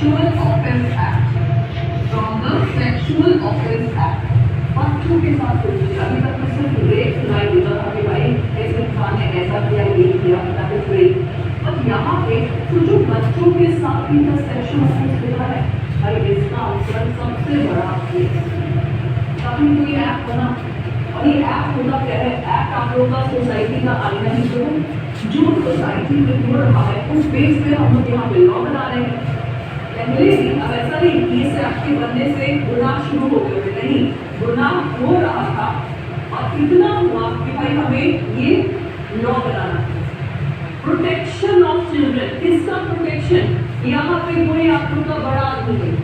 Sexual Offence Act. From the Sexual Offence Act. बच्चों के साथ सोचिए, अभी तक तो सिर्फ रेप सुनाई देता था कि भाई इस इंसान ने ऐसा किया, ये किया, that is rape. बट यहाँ पे तो जो बच्चों के साथ भी का सेक्शुअल ऑफेंस होता है, भाई इसका आंसर सबसे बड़ा केस। तभी कोई ऐप बना, और ये ऐप होता क्या है? ऐप आप लोगों का सोसाइटी का आईना ही तो है। जो सोसाइटी में हो रहा है उस बेस पे हम लोग यहाँ पे लॉ बना रहे हैं। अब ऐसा नहीं कि इस ऐप के बनने से गुनाह शुरू हो गए, नहीं, गुनाह हो रहा था और इतना हुआ कि भाई हमें ये लॉ बनाना है। प्रोटेक्शन ऑफ चिल्ड्रन, किसका प्रोटेक्शन? यहाँ पे कोई आप लोग का बड़ा आदमी नहीं,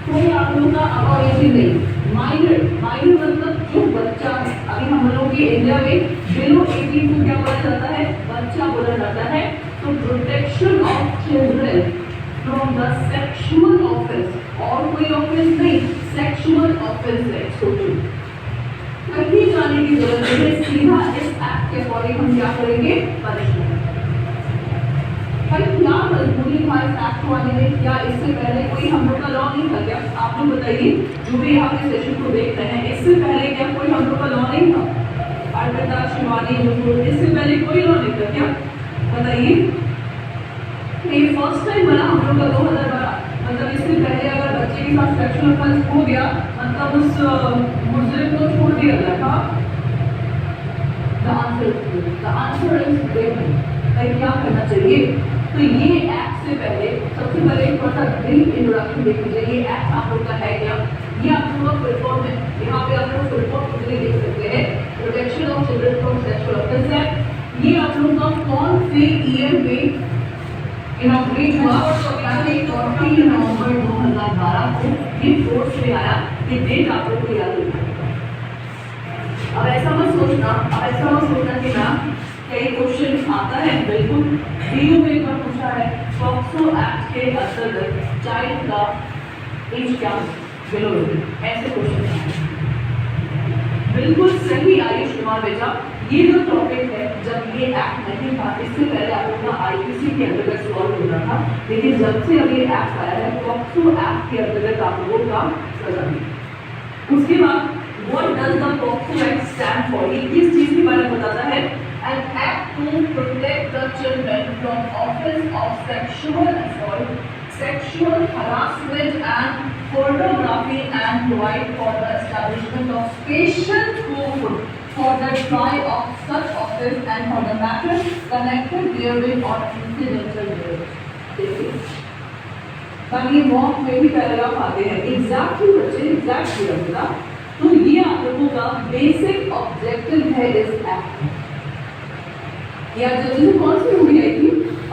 कोई आप लोग का अबॉर्शन नहीं, माइनर मतलब जो बच्चा है। अभी हम लोग के इंडिया में बिलो 18 को क्या बोला जाता है? बच्चा बोला जाता है। तो protection of children from the sexual offence, और कोई ऑफेंस नहीं, सेक्सुअल ऑफेंस है। सोचो, कहीं जाने की जरूरत नहीं है, सीधा इस एक्ट के अकॉर्डिंग हम क्या करेंगे? पनिशमेंट। भाई क्या मजबूरी था इस एक्ट को आने में? क्या इससे पहले कोई हम लोग का लॉ नहीं था क्या? आप लोग बताइए, जो भी यहाँ पे सेशन को देख रहे हैं, इससे पहले क्या कोई हम लोग का लॉ नहीं था? अर्पिता, शिवानी, इससे पहले कोई लॉ नहीं था क्या? बताइए। ये फर्स्ट टाइम बना हम लोग का 2012, मतलब इससे पहले अगर बच्चे के साथ सेक्सुअल ऑफेंस हो गया, मतलब उस मुजरिम को छोड़ दिया गया था। The answer is क्या करना चाहिए? तो ये एक्ट से पहले सबसे पहले थोड़ा सा ब्रीफ इंट्रोडक्शन देख लीजिए। ये एक्ट आप लोग का है क्या? ये आप लोगों का फुल है, यहाँ पे आप लोग फुल देख सकते हैं। Protection of children from sexual offence act. ये आप लोगों का कौन से ईयर में इनॉग्रेट हुआ? 14 नवंबर 2012 को ये फोर्स में आया। ये डेट आप लोग को याद रखना। अब ऐसा मत सोचना कि ना कई क्वेश्चन आता है, बिल्कुल डीयू में एक बार पूछा है, पॉक्सो एक्ट के अंतर्गत चाइल्ड का एज क्या? बिलो 18, ऐसे क्वेश्चन आए। बिल्कुल सही आयुष कुमार बेटा, ये जो टॉपिक है, जब ये एक्ट नहीं था, इससे पहले आप लोग का आईपीसी के अंतर्गत सॉल्व होना था, लेकिन जब से अब ये एक्ट आया है, पॉक्सो एक्ट के अंतर्गत आप लोगों का सजा है। उसके बाद What does the POCSO Act stand for? ये किस चीज के बारे में बताता है? An act to protect the children from offense of sexual assault, sexual harassment and pornography, and provide for the establishment of special court for the trial of such offense and for the matters connected therewith or incidental thereof. अब ये mock में भी paragraph आते हैं, exactly बच्चे exact किया होगा। तो ये आप लोगों का बेसिक ऑब्जेक्टिव है इस एक्ट में। या जल्दी कौन सी मूवी आई थी?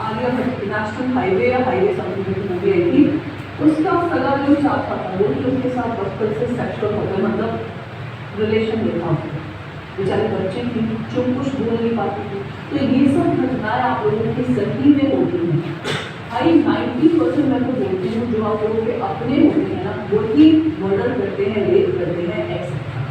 आलिया भट्ट, नेशनल हाईवे या हाईवे समथिंग मूवी आई थी। उसका सगा जो चाहता था वो कि उसके साथ बचपन से सेक्सुअल होता, मतलब रिलेशन देखा उसने, बेचारे बच्चे थी जो कुछ बोल नहीं पाती थी। तो ये सब घटनाएं आप लोगों की सही में होती हैं। भाई 90% मैं तो बोलती हूँ जो आप लोगों के अपने होते हैं ना, वही मर्डर करते हैं, रेप करते हैं, एक्सेट्रा।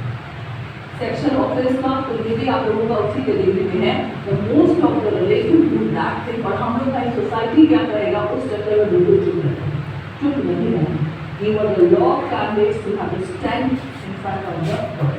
सेक्सुअल ऑफेंस का तो ये भी आप लोगों का उसी कैटेगरी में है। The most of the relative to that thing, और हम लोग का सोसाइटी क्या करेगा उस चक्कर में बिल्कुल चुप नहीं रहना। ये was the law candidates to have to stand in front of the